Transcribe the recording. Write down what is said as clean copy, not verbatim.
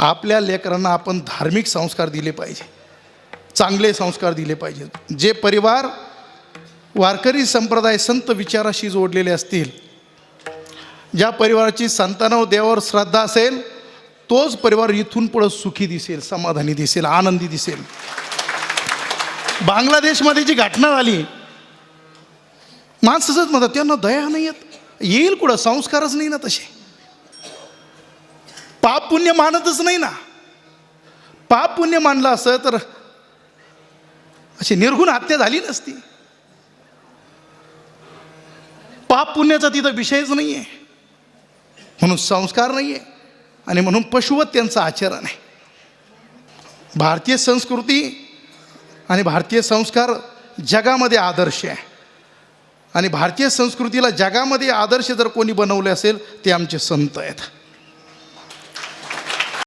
आपल्या लेकरांना आपण धार्मिक संस्कार दिले पाहिजे, चांगले संस्कार दिले पाहिजेत. जे परिवार वारकरी संप्रदाय संत विचाराशी जोडलेले असतील, ज्या परिवाराची संतानावर देवावर श्रद्धा असेल, तोच परिवार इथून पुढं सुखी दिसेल, समाधानी दिसेल, आनंदी दिसेल. बांगलादेशमध्ये जी घटना झाली, माणसाच म्हणतात त्यांना दया नाही येईल कुठं, संस्कारच नाही ना तसे, पाप पुण्य मानतच नाही ना. पाप पुण्य मानलं असं तर अशी निर्गुण हत्या झाली नसती. पाप पुण्याचा तिथं विषयच नाही आहे, म्हणून संस्कार नाही आहे आणि म्हणून पशुवत त्यांचं आचरण आहे. भारतीय संस्कृती आणि भारतीय संस्कार जगामध्ये आदर्श आहे आणि भारतीय संस्कृतीला जगामध्ये आदर्श जर कोणी बनवले असेल ते आमचे संत आहेत.